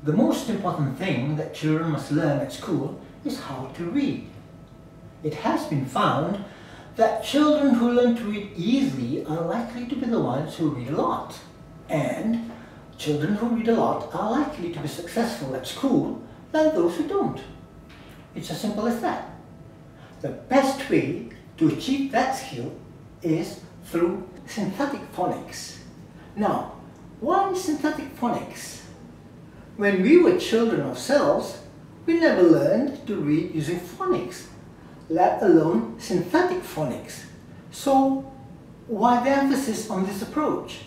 The most important thing that children must learn at school is how to read. It has been found that children who learn to read easily are likely to be the ones who read a lot. And children who read a lot are likely to be successful at school than those who don't. It's as simple as that. The best way to achieve that skill is through synthetic phonics. Now, why synthetic phonics? When we were children ourselves, we never learned to read using phonics, let alone synthetic phonics. So, why the emphasis on this approach?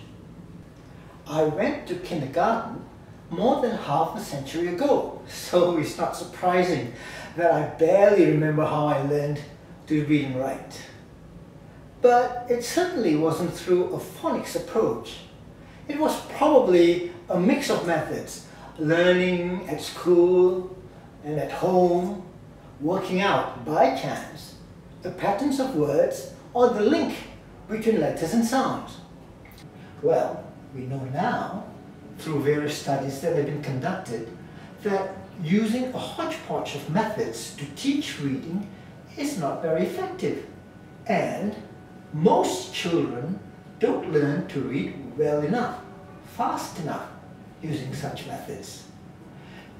I went to kindergarten more than half a century ago, so it's not surprising that I barely remember how I learned to read and write. But it certainly wasn't through a phonics approach. It was probably a mix of methods, learning at school and at home, working out by chance the patterns of words or the link between letters and sounds. Well, we know now, through various studies that have been conducted, that using a hodgepodge of methods to teach reading is not very effective. And most children don't learn to read well enough, fast enough, using such methods.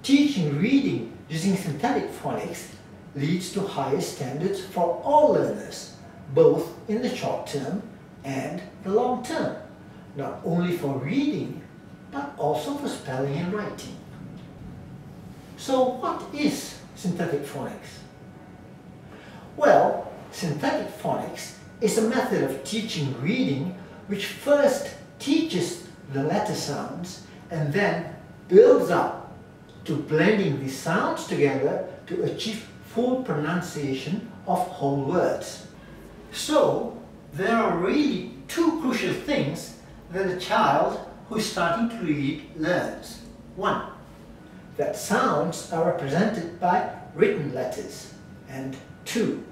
Teaching reading using synthetic phonics leads to higher standards for all learners, both in the short term and the long term, not only for reading, but also for spelling and writing. So what is synthetic phonics? Well, synthetic phonics is a method of teaching reading which first teaches the letter sounds and then builds up to blending the sounds together to achieve full pronunciation of whole words. So, there are really two crucial things that a child who is starting to read learns. One, that sounds are represented by written letters. And two,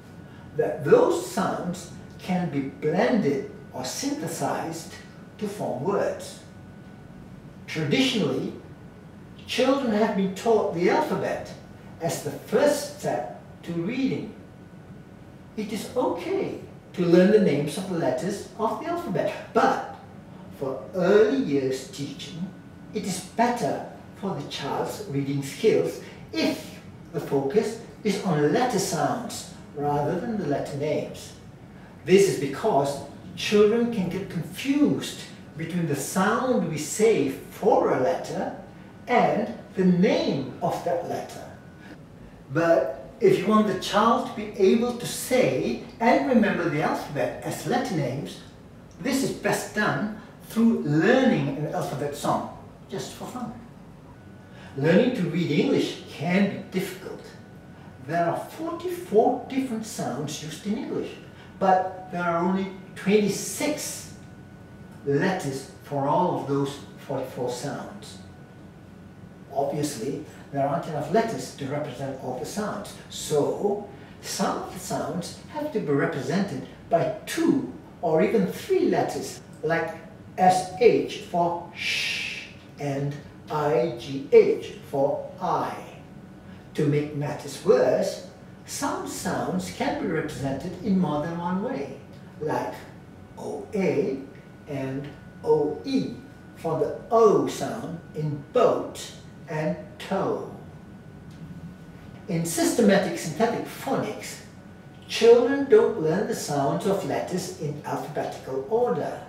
that those sounds can be blended or synthesized to form words. Traditionally, children have been taught the alphabet as the first step to reading. It is okay to learn the names of the letters of the alphabet, but for early years teaching, it is better for the child's reading skills if the focus is on letter sounds rather than the letter names. This is because children can get confused between the sound we say for a letter and the name of that letter. But if you want the child to be able to say and remember the alphabet as letter names, this is best done through learning an alphabet song, just for fun. Learning to read English can be difficult. There are 44 different sounds used in English, but there are only 26 letters for all of those 44 sounds. Obviously, there aren't enough letters to represent all the sounds, so some of the sounds have to be represented by 2 or even 3 letters, like SH for sh and IGH for I. To make matters worse, some sounds can be represented in more than one way, like OA and OE for the O sound in boat and toe. In systematic synthetic phonics, children don't learn the sounds of letters in alphabetical order.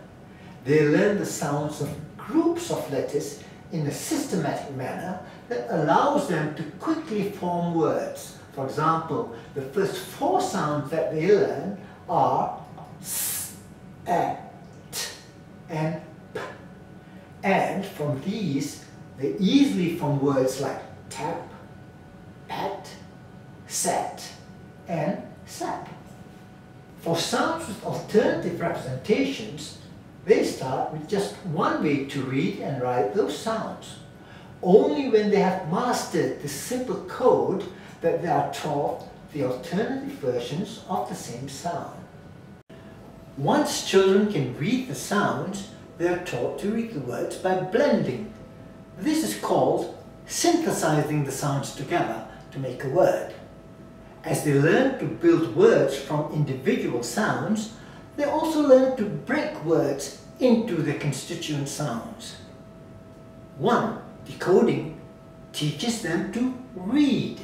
They learn the sounds of groups of letters in a systematic manner that allows them to quickly form words. For example, the first 4 sounds that they learn are S, A, T, and P. And from these, they easily form words like tap, pat, set, and sap. For sounds with alternative representations, they start with just one way to read and write those sounds. Only when they have mastered the simple code that they are taught the alternative versions of the same sound. Once children can read the sounds, they are taught to read the words by blending. This is called synthesizing the sounds together to make a word. As they learn to build words from individual sounds, they also learn to break words into their constituent sounds. 1. Decoding teaches them to read.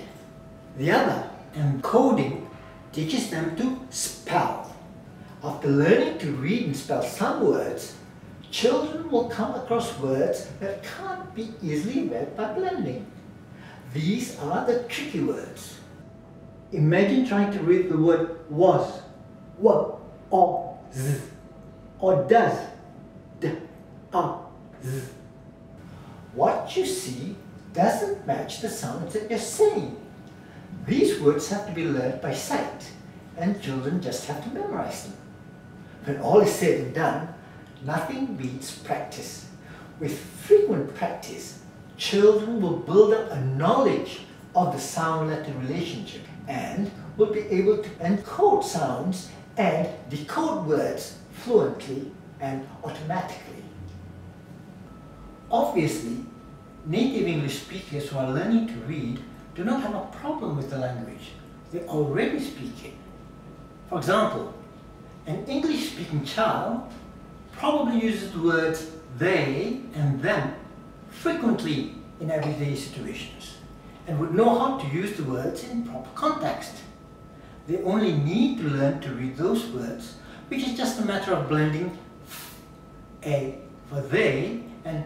The other, encoding, teaches them to spell. After learning to read and spell some words, children will come across words that can't be easily read by blending. These are the tricky words. Imagine trying to read the word was, wa, or z, or does, d, z. What you see doesn't match the sounds that you're saying. These words have to be learned by sight, and children just have to memorize them. When all is said and done, nothing beats practice. With frequent practice, children will build up a knowledge of the sound-letter relationship and will be able to encode sounds and decode words fluently and automatically. Obviously, native English speakers who are learning to read do not have a problem with the language. They already speak it. For example, an English-speaking child probably uses the words they and them frequently in everyday situations and would know how to use the words in proper context. They only need to learn to read those words, which is just a matter of blending a for they and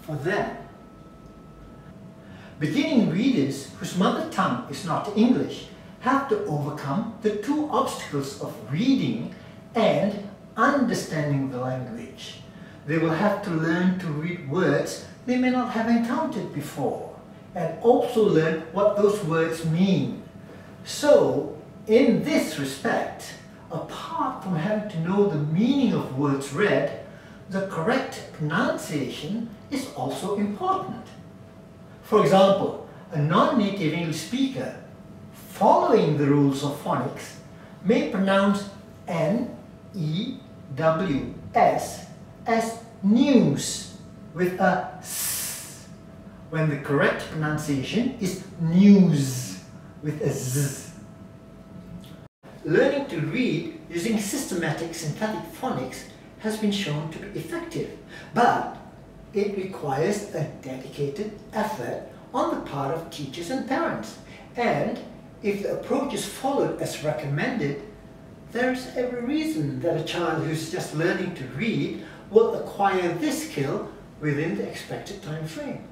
for them. Beginning readers whose mother tongue is not English have to overcome the two obstacles of reading and understanding the language. They will have to learn to read words they may not have encountered before, and also learn what those words mean. So, in this respect, apart from having to know the meaning of words read, the correct pronunciation is also important. For example, a non-native English speaker, following the rules of phonics, may pronounce N-E-W-S as news with a S, when the correct pronunciation is news with a Z. Learning to read using systematic synthetic phonics has been shown to be effective, but it requires a dedicated effort on the part of teachers and parents. And if the approach is followed as recommended, there is every reason that a child who's just learning to read will acquire this skill within the expected time frame.